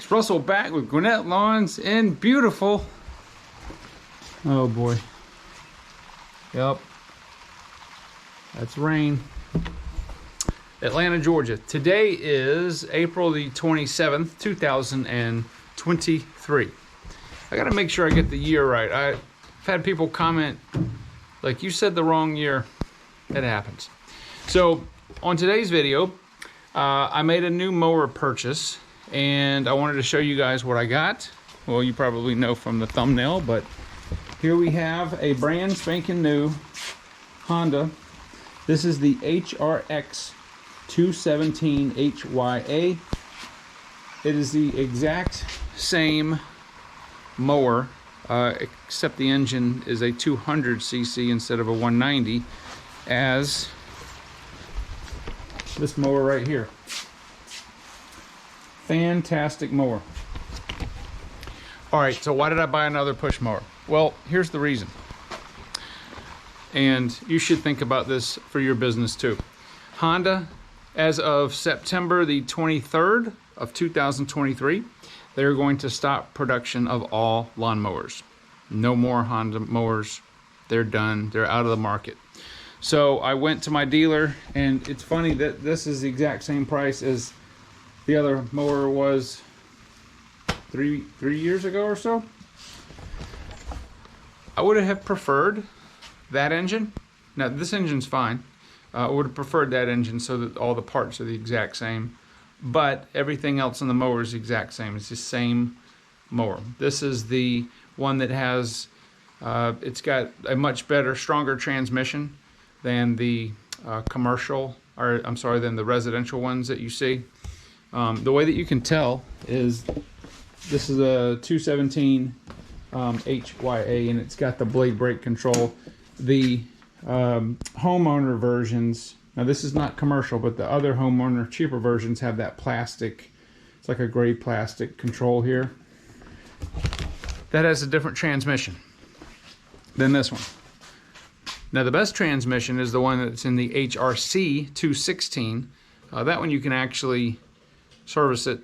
It's Russell back with Gwinnett Lawns in beautiful, oh boy, yep, that's rain, Atlanta, Georgia. Today is April the 27th, 2023. I gotta make sure I get the year right. I've had people comment, like, you said the wrong year. It happens. So, on today's video, I made a new mower purchase, and I wanted to show you guys what I got. Well, you probably know from the thumbnail, but here we have a brand spanking new Honda. This is the HRX 217 HYA. It is the exact same mower, except the engine is a 200cc instead of a 190, as this mower right here. Fantastic mower. All right, so why did I buy another push mower? Well, here's the reason. And you should think about this for your business too. Honda, as of September the 23rd of 2023, they're going to stop production of all lawnmowers. No more Honda mowers. They're done. They're out of the market. So I went to my dealer, and it's funny that this is the exact same price as the other mower was three years ago or so. I would have preferred that engine. Now this engine's fine. I would have preferred that engine so that all the parts are the exact same, but everything else in the mower is the exact same. It's the same mower. This is the one that has, it's got a much better, stronger transmission than the commercial, or I'm sorry, than the residential ones that you see. The way that you can tell is this is a 217 HYA, and it's got the blade brake control. The homeowner versions, now this is not commercial, but the other homeowner cheaper versions have that plastic, it's like a gray plastic control here. That has a different transmission than this one. Now the best transmission is the one that's in the HRC 216. That one you can actually service it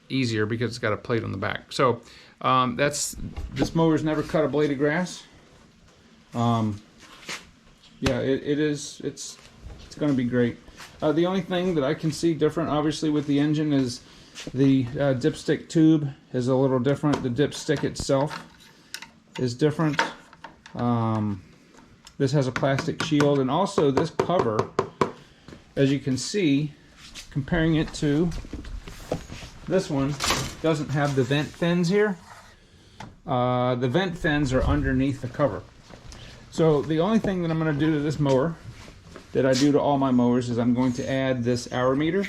easier because it's got a plate on the back. So this mower's never cut a blade of grass. Yeah, it's going to be great. The only thing that I can see different, obviously, with the engine is the dipstick tube is a little different. The dipstick itself is different. This has a plastic shield, and also this cover, as you can see, comparing it to this one, doesn't have the vent fins here. The vent fins are underneath the cover. So the only thing that I'm going to do to this mower, that I do to all my mowers, is I'm going to add this hour meter.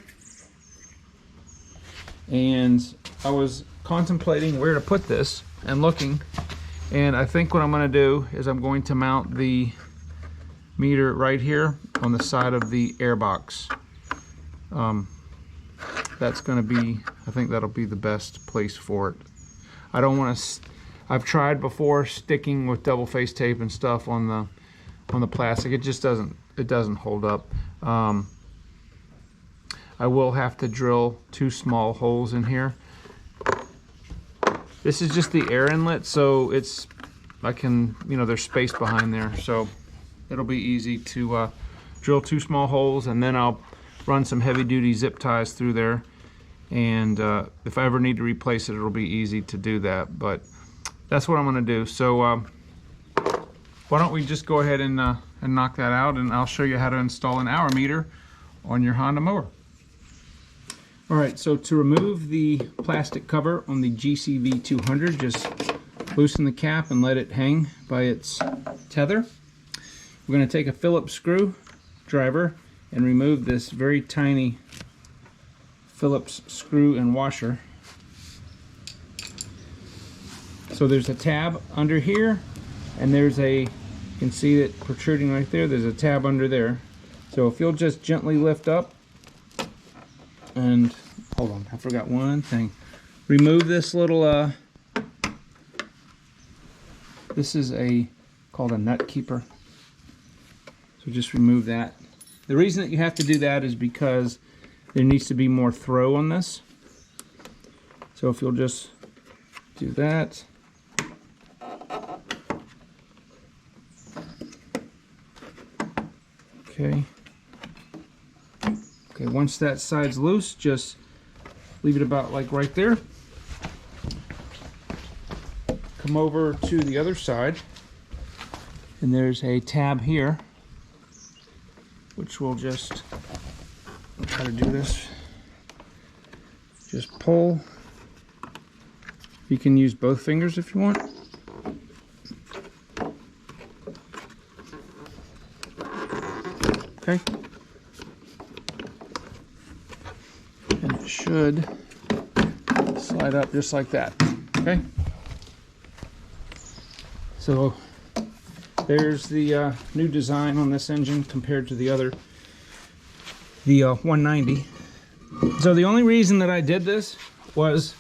And I was contemplating where to put this and looking, and I think what I'm going to do is I'm going to mount the meter right here on the side of the air box. That's going to be, I think that'll be the best place for it. I don't want to, I've tried before sticking with double face tape and stuff on the plastic. It just doesn't hold up. I will have to drill 2 small holes in here. This is just the air inlet, so it's, I can, you know, there's space behind there, so it'll be easy to drill 2 small holes, and then I'll run some heavy-duty zip ties through there, and if I ever need to replace it, it'll be easy to do that. But that's what I'm going to do. So why don't we just go ahead and knock that out, and I'll show you how to install an hour meter on your Honda mower. Alright, so to remove the plastic cover on the GCV 200, just loosen the cap and let it hang by its tether. We're going to take a Phillips screwdriver and remove this very tiny Phillips screw and washer. So there's a tab under here, and there's a, you can see it protruding right there, there's a tab under there. So if you'll just gently lift up, and hold on, I forgot one thing. Remove this little, this is called a nut keeper. So just remove that. The reason that you have to do that is because there needs to be more throw on this. So So if you'll just do that. Okay. Okay, once that side's loose, just leave it about like right there. Come over to the other side, and there's a tab here, which we'll just try to do this. Just pull. You can use both fingers if you want. Okay. And it should slide up just like that. Okay. So there's the new design on this engine compared to the other, the 190. So the only reason that I did this was,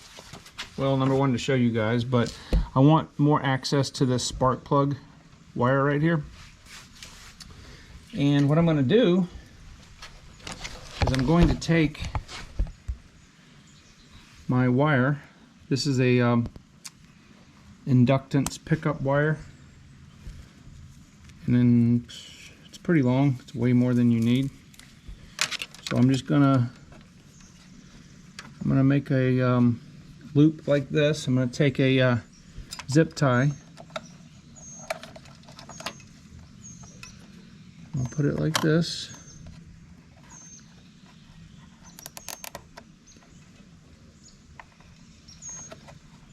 well, number one, to show you guys, but I want more access to this spark plug wire right here. And what I'm going to do is I'm going to take my wire. This is a inductance pickup wire, and then it's pretty long. It's way more than you need. So I'm just gonna make a loop like this. I'm gonna take a zip tie. I'll put it like this.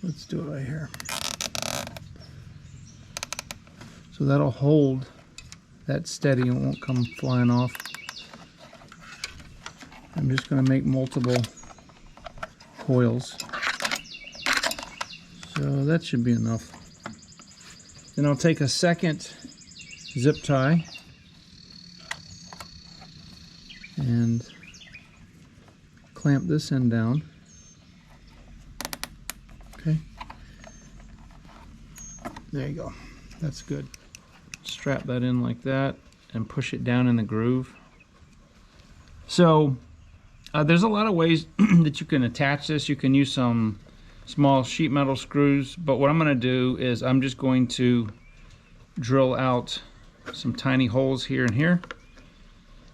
Let's do it right here. So that'll hold that steady and it won't come flying off. I'm just going to make multiple coils. So that should be enough. Then I'll take a second zip tie and clamp this end down. Okay. There you go. That's good. Strap that in like that and push it down in the groove. So there's a lot of ways that you can attach this. You can use some small sheet metal screws, but what I'm going to do is I'm just going to drill out some tiny holes here and here,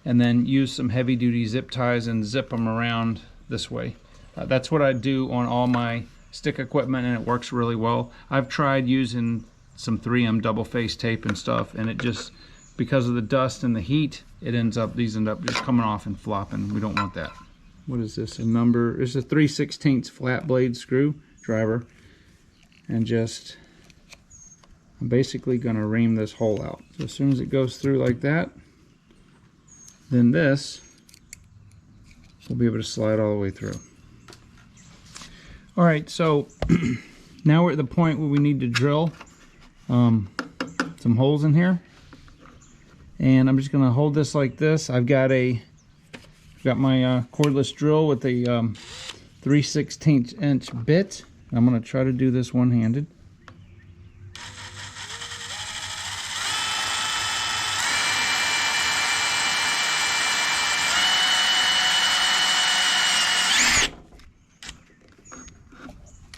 and then use some heavy duty zip ties and zip them around this way. That's what I do on all my stick equipment, and it works really well. I've tried using some 3M double face tape and stuff, and it just, because of the dust and the heat, these end up just coming off and flopping. We don't want that. What is this? A number? It's a 3/16 flat blade screw driver, and just I'm basically going to ream this hole out. So as soon as it goes through like that, then this will be able to slide all the way through. All right, so now we're at the point where we need to drill some holes in here, and I'm just going to hold this like this. I've got my cordless drill with a 3/16 inch bit. I'm going to try to do this one-handed.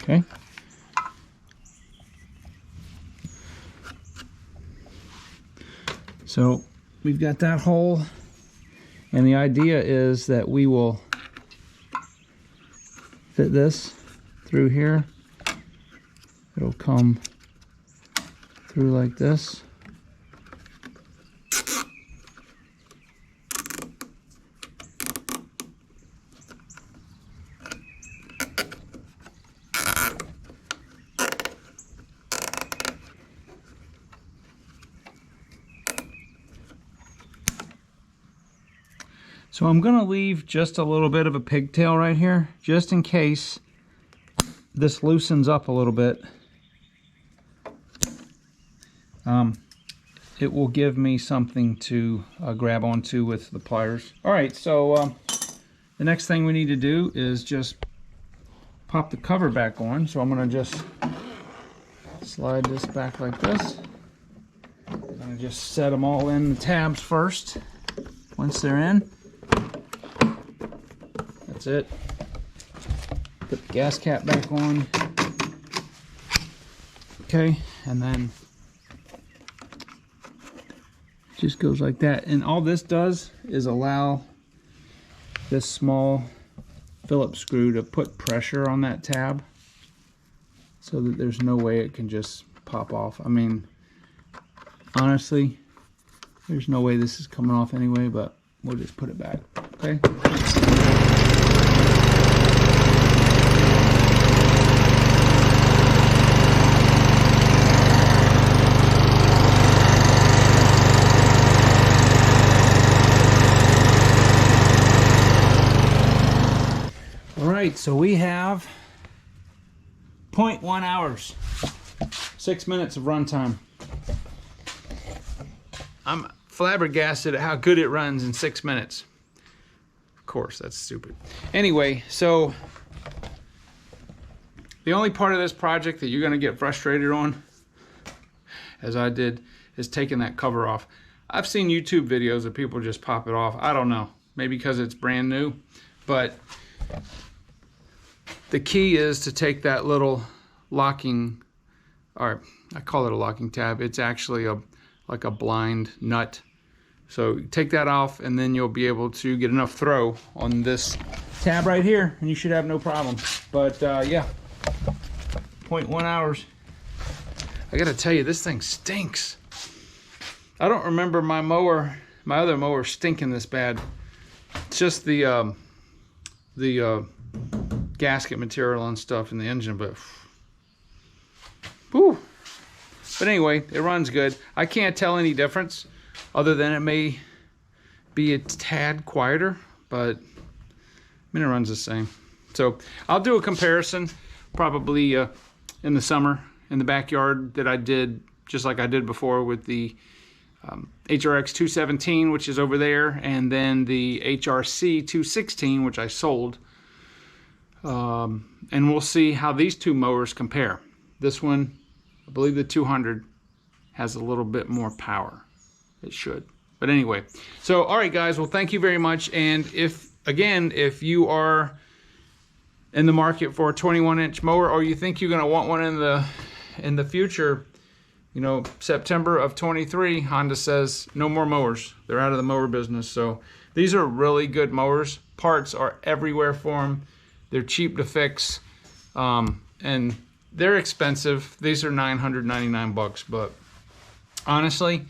Okay. So we've got that hole, and the idea is that we will fit this through here. It'll come through like this. So I'm going to leave just a little bit of a pigtail right here, just in case this loosens up a little bit. It will give me something to grab onto with the pliers. All right, so the next thing we need to do is just pop the cover back on. So I'm going to just slide this back like this. I'm going to just set them all in the tabs first. Once they're in, that's it. Put the gas cap back on. Okay, and then just goes like that. And all this does is allow this small Phillips screw to put pressure on that tab so that there's no way it can just pop off. I mean, honestly, there's no way this is coming off anyway, but we'll just put it back, okay? All right, so we have 0.1 hours, 6 minutes of runtime. I'm flabbergasted at how good it runs in 6 minutes. Of course, that's stupid. Anyway, so the only part of this project that you're gonna get frustrated on, as I did, is taking that cover off. I've seen YouTube videos of people just pop it off. I don't know, maybe because it's brand new, but the key is to take that little locking, or I call it a locking tab. It's actually like a blind nut. So take that off and then you'll be able to get enough throw on this tab right here and you should have no problem. But yeah, 0.1 hours. I gotta tell you, this thing stinks. I don't remember my other mower stinking this bad. It's just the gasket material and stuff in the engine, but whew. But anyway, it runs good. I can't tell any difference other than it may be a tad quieter, but I mean, it runs the same. So I'll do a comparison probably in the summer in the backyard that I did just like I did before with the HRX 217, which is over there, and then the HRC 216, which I sold. And we'll see how these two mowers compare. This one, I believe the 200 has a little bit more power. It should. But anyway, so all right guys, well thank you very much. And if you are in the market for a 21-inch mower, or you think you're going to want one in the future, you know, September of 23, Honda says no more mowers. They're out of the mower business. So these are really good mowers. Parts are everywhere for them. They're cheap to fix, and they're expensive. These are $999, but honestly,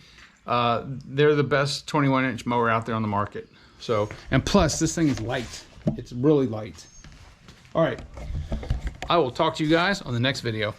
they're the best 21-inch mower out there on the market. So, and plus, this thing is light. It's really light. All right, I will talk to you guys on the next video.